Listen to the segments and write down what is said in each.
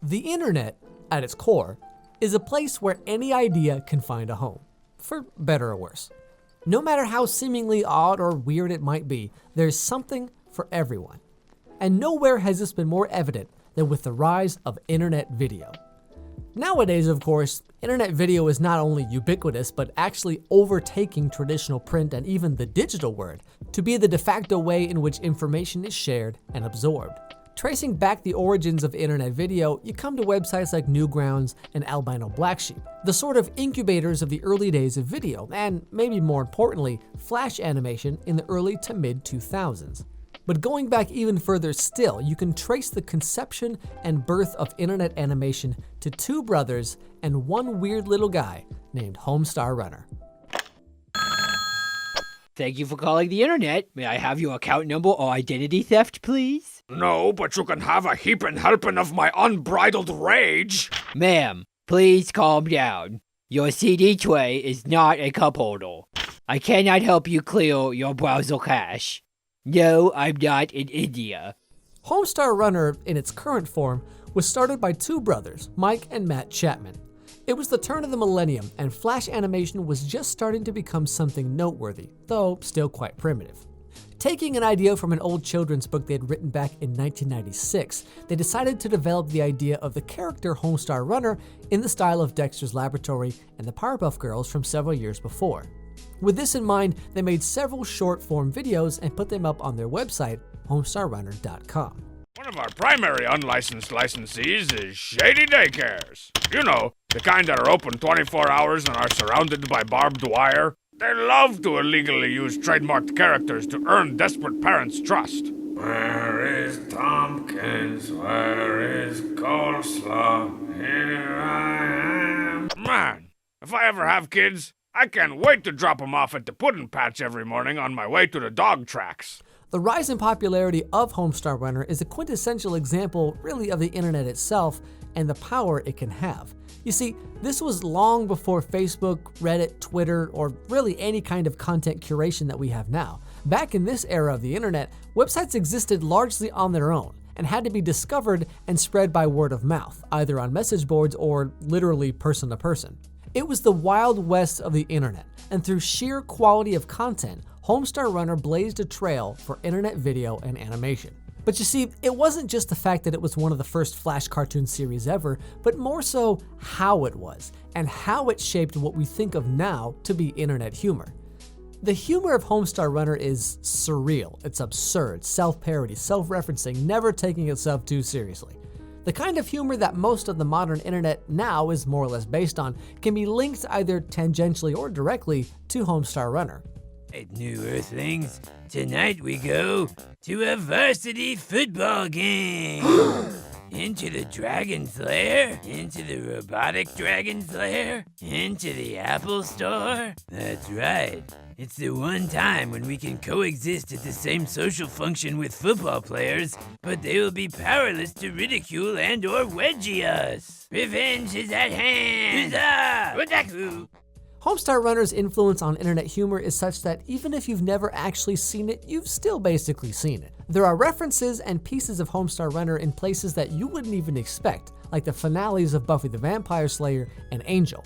The internet, at its core, is a place where any idea can find a home, for better or worse. No matter how seemingly odd or weird it might be, there's something for everyone. And nowhere has this been more evident than with the rise of internet video. Nowadays, of course, internet video is not only ubiquitous, but actually overtaking traditional print and even the digital word to be the de facto way in which information is shared and absorbed. Tracing back the origins of internet video, you come to websites like Newgrounds and Albino Black Sheep, the sort of incubators of the early days of video, and maybe more importantly, flash animation in the early to mid 2000s. But going back even further still, you can trace the conception and birth of internet animation to two brothers and one weird little guy named Homestar Runner. Thank you for calling the internet. May I have your account number or identity theft, please? No, but you can have a heapin' helping of my unbridled rage. Ma'am, please calm down. Your CD tray is not a cup holder. I cannot help you clear your browser cache. No, I'm not in India. Homestar Runner, in its current form, was started by two brothers, Mike and Matt Chapman. It was the turn of the millennium, and flash animation was just starting to become something noteworthy, though still quite primitive. Taking an idea from an old children's book they had written back in 1996, they decided to develop the idea of the character Homestar Runner in the style of Dexter's Laboratory and the Powerpuff Girls from several years before. With this in mind, they made several short-form videos and put them up on their website, homestarrunner.com. One of our primary unlicensed licensees is Shady Daycares. You know, the kind that are open 24 hours and are surrounded by barbed wire. They love to illegally use trademarked characters to earn desperate parents' trust. Where is Tompkins? Where is Coleslaw? Here I am. Man, if I ever have kids, I can't wait to drop them off at the Puddin' Patch every morning on my way to the dog tracks. The rise in popularity of Homestar Runner is a quintessential example, really, of the internet itself and the power it can have. You see, this was long before Facebook, Reddit, Twitter, or really any kind of content curation that we have now. Back in this era of the internet, websites existed largely on their own and had to be discovered and spread by word of mouth, either on message boards or literally person to person. It was the Wild West of the internet, and through sheer quality of content, Homestar Runner blazed a trail for internet video and animation. But you see, it wasn't just the fact that it was one of the first Flash cartoon series ever, but more so how it was, and how it shaped what we think of now to be internet humor. The humor of Homestar Runner is surreal, it's absurd, self-parody, self-referencing, never taking itself too seriously. The kind of humor that most of the modern internet now is more or less based on can be linked either tangentially or directly to Homestar Runner. Right, New Earthlings, tonight we go to a varsity football game. Into the Dragon's Lair, into the robotic Dragon's Lair, into the Apple Store. That's right. It's the one time when we can coexist at the same social function with football players, but they will be powerless to ridicule and or wedgie us. Revenge is at hand. Huzzah! Otaku! Homestar Runner's influence on internet humor is such that even if you've never actually seen it, you've still basically seen it. There are references and pieces of Homestar Runner in places that you wouldn't even expect, like the finales of Buffy the Vampire Slayer and Angel.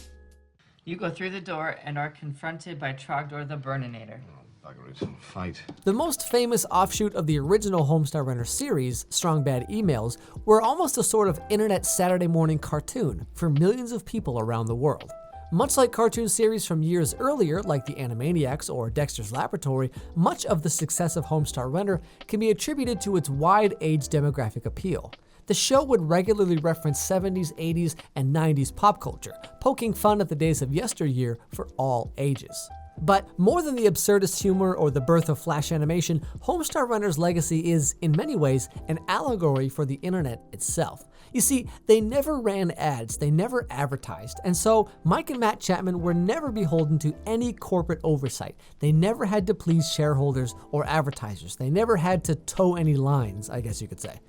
You go through the door and are confronted by Trogdor the Burninator. Bugger it, fight. The most famous offshoot of the original Homestar Runner series, Strong Bad Emails, were almost a sort of internet Saturday morning cartoon for millions of people around the world. Much like cartoon series from years earlier, like the Animaniacs or Dexter's Laboratory, much of the success of Homestar Runner can be attributed to its wide age demographic appeal. The show would regularly reference 70s, 80s, and 90s pop culture, poking fun at the days of yesteryear for all ages. But more than the absurdist humor or the birth of Flash animation, Homestar Runner's legacy is, in many ways, an allegory for the internet itself. You see, they never ran ads, they never advertised, and so Mike and Matt Chapman were never beholden to any corporate oversight. They never had to please shareholders or advertisers. They never had to toe any lines, I guess you could say.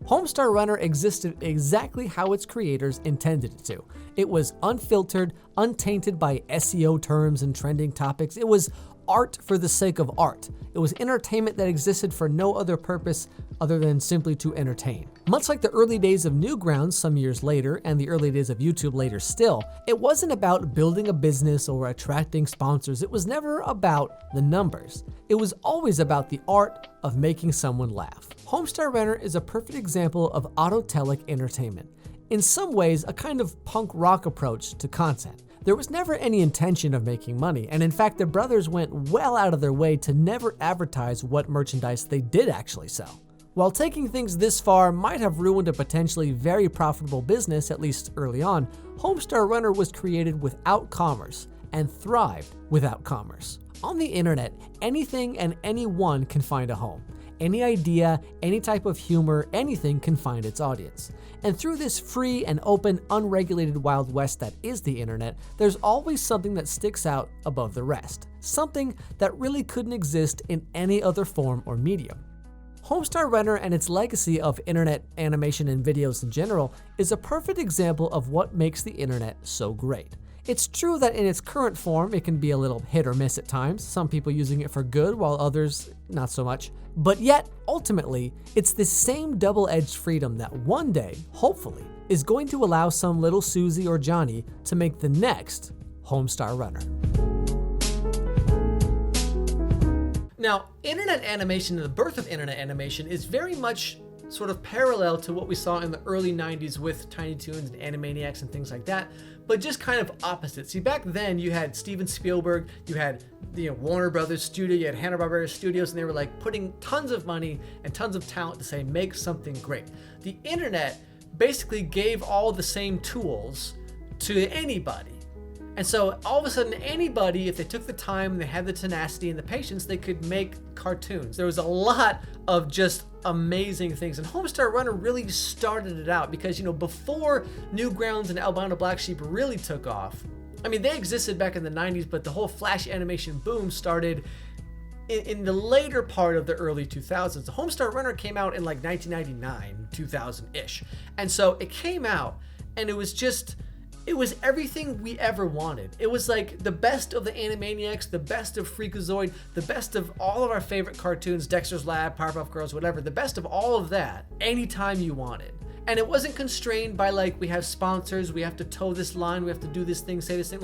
Homestar Runner existed exactly how its creators intended it to. It was unfiltered, untainted by SEO terms and trending topics. It was art for the sake of art. It was entertainment that existed for no other purpose other than simply to entertain. Much like the early days of Newgrounds some years later, and the early days of YouTube later still, it wasn't about building a business or attracting sponsors. It was never about the numbers. It was always about the art of making someone laugh. Homestar Runner is a perfect example of autotelic entertainment. In some ways, a kind of punk rock approach to content. There was never any intention of making money, and in fact, the brothers went well out of their way to never advertise what merchandise they did actually sell. While taking things this far might have ruined a potentially very profitable business, at least early on, Homestar Runner was created without commerce and thrived without commerce. On the internet, anything and anyone can find a home. Any idea, any type of humor, anything can find its audience. And through this free and open, unregulated Wild West that is the internet, there's always something that sticks out above the rest. Something that really couldn't exist in any other form or medium. Homestar Runner and its legacy of internet animation and videos in general is a perfect example of what makes the internet so great. It's true that in its current form, it can be a little hit or miss at times, some people using it for good while others not so much. But yet, ultimately, it's this same double-edged freedom that one day, hopefully, is going to allow some little Susie or Johnny to make the next Homestar Runner. Now, internet animation and the birth of internet animation is very much sort of parallel to what we saw in the early 90s with Tiny Toons and Animaniacs and things like that, but just kind of opposite. See, back then you had Steven Spielberg, you had Warner Brothers Studio, you had Hanna-Barbera Studios, and they were like putting tons of money and tons of talent to say, make something great. The internet basically gave all the same tools to anybody. And so all of a sudden, anybody, if they took the time and they had the tenacity and the patience, they could make cartoons. There was a lot of just amazing things. And Homestar Runner really started it out because, before Newgrounds and Albino Black Sheep really took off, I mean, they existed back in the 90s, but the whole Flash animation boom started in the later part of the early 2000s. The Homestar Runner came out in like 1999, 2000-ish. And so it came out and it was everything we ever wanted. It was like the best of the Animaniacs, the best of Freakazoid, the best of all of our favorite cartoons, Dexter's Lab, Powerpuff Girls, whatever, the best of all of that, anytime you wanted. And it wasn't constrained by we have sponsors, we have to toe this line, we have to do this thing, say this thing.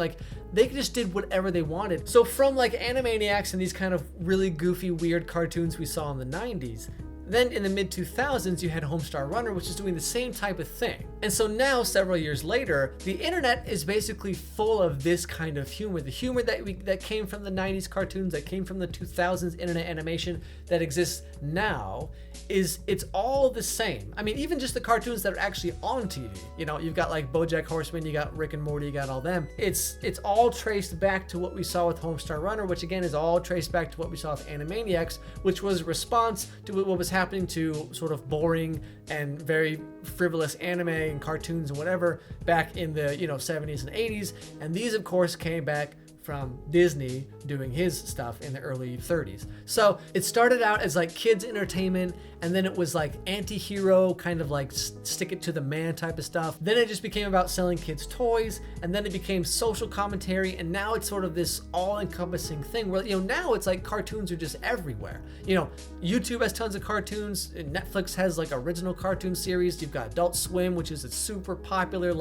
They just did whatever they wanted. So from Animaniacs and these kind of really goofy, weird cartoons we saw in the 90s, then in the mid-2000s, you had Homestar Runner, which is doing the same type of thing. And so now, several years later, the internet is basically full of this kind of humor. The humor that came from the 90s cartoons, that came from the 2000s internet animation that exists now, it's all the same. I mean, even just the cartoons that are actually on TV. You've got Bojack Horseman, you got Rick and Morty, you got all them. It's all traced back to what we saw with Homestar Runner, which again is all traced back to what we saw with Animaniacs, which was a response to what was happening to sort of boring and very frivolous anime and cartoons and whatever back in the 70s and 80s. And these of course came back from Disney doing his stuff in the early 30s. So it started out as kids entertainment, and then it was anti-hero, kind of stick it to the man type of stuff. Then it just became about selling kids toys, and then it became social commentary, and now it's sort of this all-encompassing thing where now it's cartoons are just everywhere. YouTube has tons of cartoons, and Netflix has original cartoon series. You've got Adult Swim, which is a super popular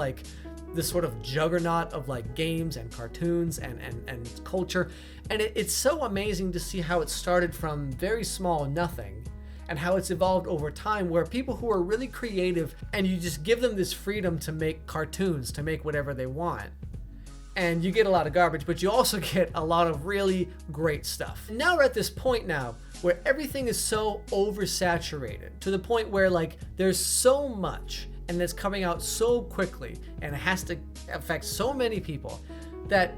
this sort of juggernaut of games and cartoons and culture. And it's so amazing to see how it started from very small nothing and how it's evolved over time, where people who are really creative and you just give them this freedom to make cartoons, to make whatever they want. And you get a lot of garbage, but you also get a lot of really great stuff. And now we're at this point now where everything is so oversaturated to the point where there's so much and it's coming out so quickly and it has to affect so many people that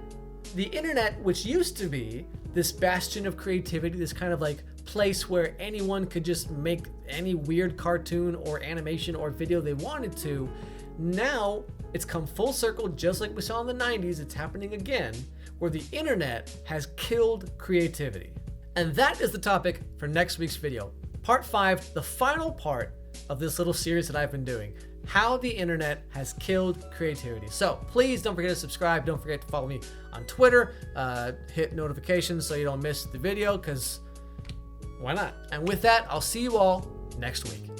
the internet, which used to be this bastion of creativity, this kind of place where anyone could just make any weird cartoon or animation or video they wanted to, now it's come full circle, just like we saw in the 90s. It's happening again, where the internet has killed creativity. And that is the topic for next week's video. Part 5, the final part of this little series that I've been doing. how the internet has killed creativity. So please don't forget to subscribe. Don't forget to follow me on Twitter. Hit notifications so you don't miss the video, because why not? And with that, I'll see you all next week.